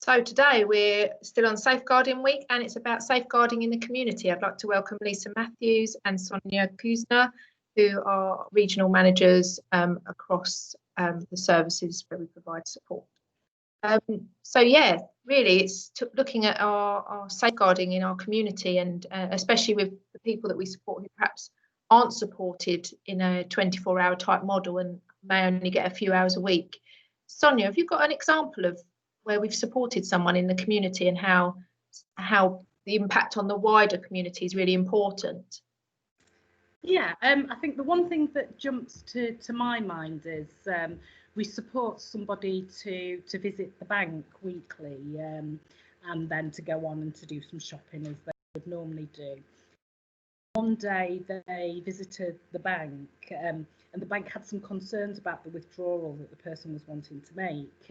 So today we're still on Safeguarding Week, and it's about safeguarding in the community. I'd like to welcome Lisa Matthews and Sonia Kuzna, who are regional managers across the services where we provide support. So yeah, really it's looking at our safeguarding in our community, and especially with the people that we support who perhaps aren't supported in a 24-hour type model and may only get a few hours a week. Sonia, have you got an example of where we've supported someone in the community and how the impact on the wider community is really important? Yeah, I think the one thing that jumps to my mind is we support somebody to visit the bank weekly and then to go on and to do some shopping as they would normally do. One day they visited the bank and the bank had some concerns about the withdrawal that the person was wanting to make.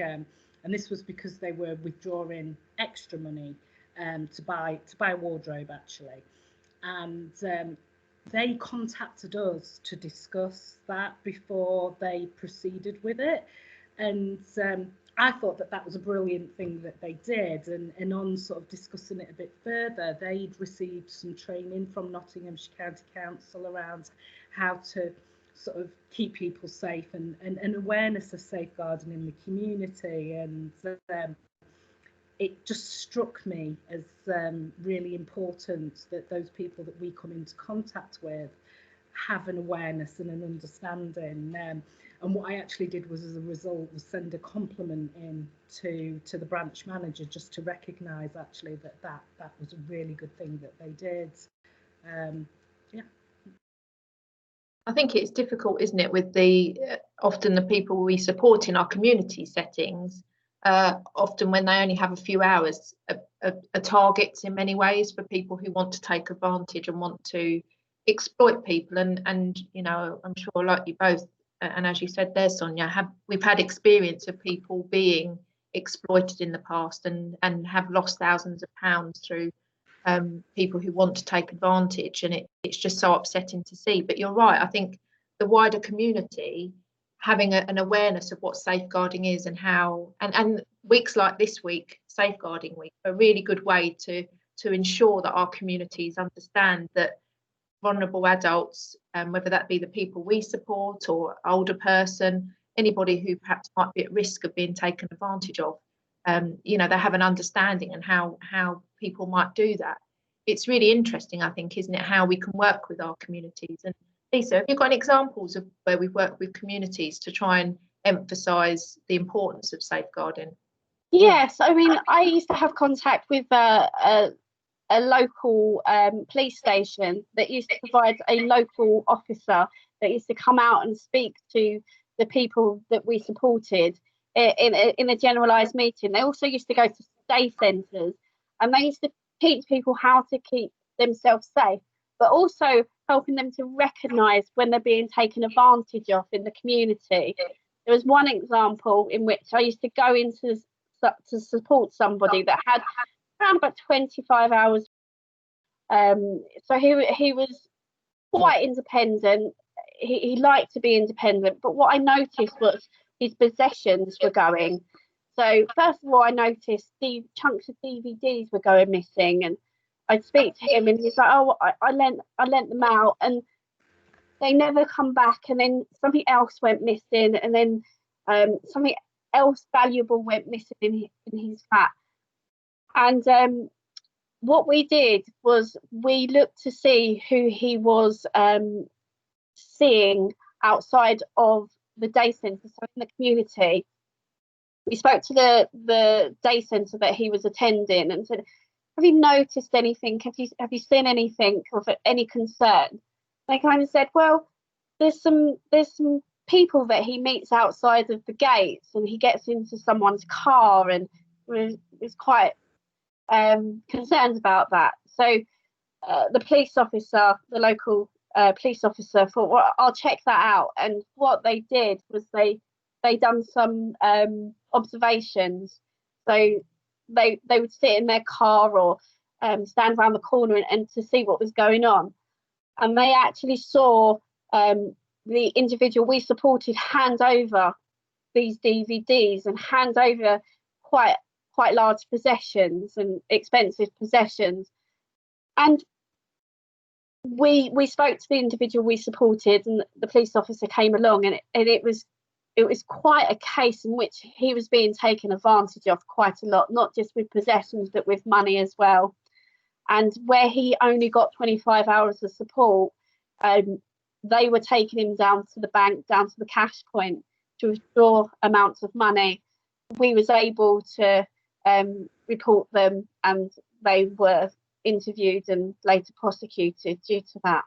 And this was because they were withdrawing extra money to buy a wardrobe actually. And they contacted us to discuss that before they proceeded with it. And I thought that was a brilliant thing that they did. And on sort of discussing it a bit further, they'd received some training from Nottinghamshire County Council around how to sort of keep people safe and awareness of safeguarding in the community. And it just struck me as really important that those people that we come into contact with have an awareness and an understanding. And what I actually did was, as a result, was send a compliment in to the branch manager just to recognise actually that was a really good thing that they did. Yeah. I think it's difficult, isn't it, with often the people we support in our community settings, often when they only have a few hours, are targets in many ways for people who want to take advantage and want to exploit people. And you know, I'm sure, like you both, and as you said there, Sonia, we've had experience of people being exploited in the past and have lost thousands of pounds through people who want to take advantage, and it's just so upsetting to see. But you're right, I think the wider community having an awareness of what safeguarding is and how, and weeks like this week, Safeguarding Week, are a really good way to ensure that our communities understand that vulnerable adults, whether that be the people we support or older person, anybody who perhaps might be at risk of being taken advantage of, you know, they have an understanding and how people might do that. It's really interesting, I think, isn't it, how we can work with our communities. And Lisa, have you got any examples of where we've worked with communities to try and emphasise the importance of safeguarding? Yes, I mean, I used to have contact with a local police station that used to provide a local officer that used to come out and speak to the people that we supported in a generalised meeting. They also used to go to day centres and they used to teach people how to keep themselves safe, but also helping them to recognise when they're being taken advantage of in the community. There was one example in which I used to go into to support somebody that had around about 25 hours. So he was quite independent. He liked to be independent, but what I noticed was his possessions were going. So first of all, I noticed the chunks of DVDs were going missing, and I'd speak to him, and he's like, "Oh, I lent them out, and they never come back." And then something else went missing, and then something else valuable went missing in his flat. And what we did was we looked to see who he was seeing outside of the day centre, so in the community. We spoke to the day centre that he was attending and said, "Have you noticed anything? Have you seen anything of any concern?" They kind of said, "Well, there's some people that he meets outside of the gates, and he gets into someone's car, and was quite concerned about that." So the police officer, the local police officer, thought, "Well, I'll check that out." And what they did was they done some observations. So they would sit in their car or stand around the corner and to see what was going on. And they actually saw the individual we supported hand over these DVDs and hand over quite quite large possessions and expensive possessions. And we spoke to the individual we supported, and the police officer came along, and it was quite a case in which he was being taken advantage of quite a lot, not just with possessions but with money as well. And where he only got 25 hours of support, they were taking him down to the bank, down to the cash point to withdraw amounts of money. We was able to report them, and they were interviewed and later prosecuted due to that.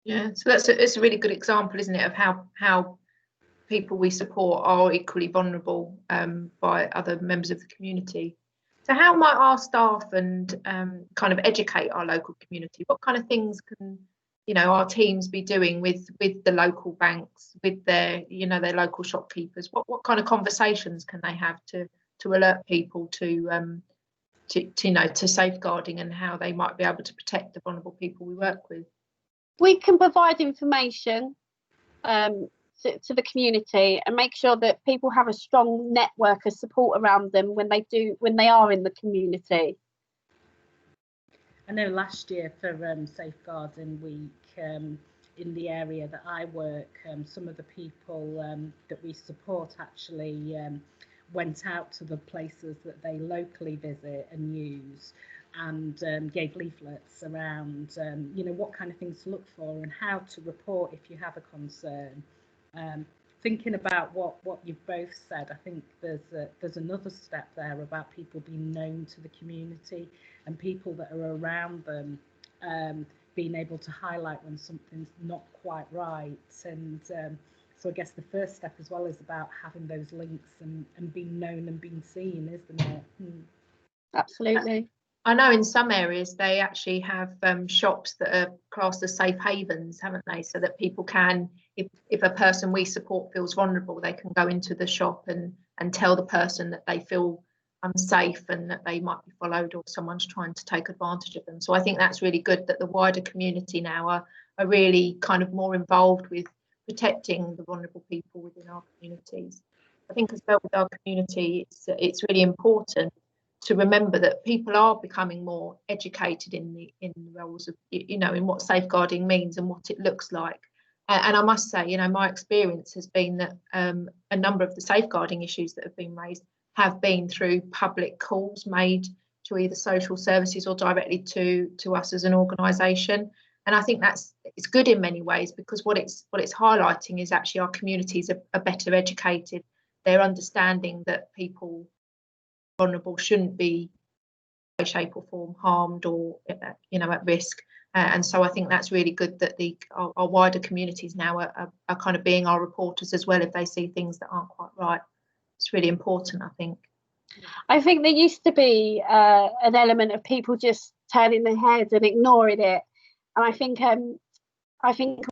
Yeah, so it's a really good example, isn't it, of how people we support are equally vulnerable by other members of the community. So how might our staff and kind of educate our local community? What kind of things can our teams be doing with the local banks, with their their local shopkeepers? What kind of conversations can they have to alert people to safeguarding and how they might be able to protect the vulnerable people we work with? We can provide information to the community and make sure that people have a strong network of support around them when they are in the community. I know last year for Safeguarding Week in the area that I work, some of the people that we support actually went out to the places that they locally visit and use, and gave leaflets around what kind of things to look for and how to report if you have a concern. Thinking about what you've both said, I think there's another step there about people being known to the community and people that are around them being able to highlight when something's not quite right. And so I guess the first step as well is about having those links and being known and being seen, isn't it? Absolutely. I know in some areas they actually have shops that are classed as safe havens, haven't they? So that people can, if a person we support feels vulnerable, they can go into the shop and tell the person that they feel unsafe and that they might be followed or someone's trying to take advantage of them. So I think that's really good that the wider community now are really kind of more involved with protecting the vulnerable people within our communities. I think as well with our community, it's really important to remember that people are becoming more educated in the roles of, in what safeguarding means and what it looks like. And I must say, my experience has been that a number of the safeguarding issues that have been raised have been through public calls made to either social services or directly to us as an organisation. And I think it's good in many ways, because what it's highlighting is actually our communities are better educated. They're understanding that people vulnerable shouldn't be in shape or form harmed or at risk, and so I think that's really good that our wider communities now are kind of being our reporters as well if they see things that aren't quite right. It's really important, I think. I think there used to be an element of people just turning their heads and ignoring it, and I think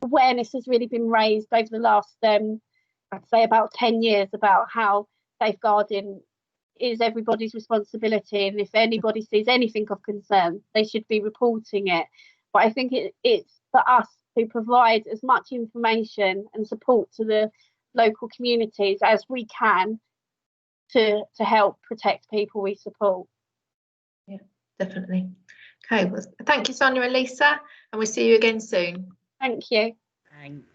awareness has really been raised over the last I'd say about 10 years about how safeguarding is everybody's responsibility, and if anybody sees anything of concern, they should be reporting it. But I think it's for us to provide as much information and support to the local communities as we can to help protect people we support. Yeah, definitely. Okay, well, thank you, Sonia and Lisa, and we'll see you again soon. Thank you. Thanks.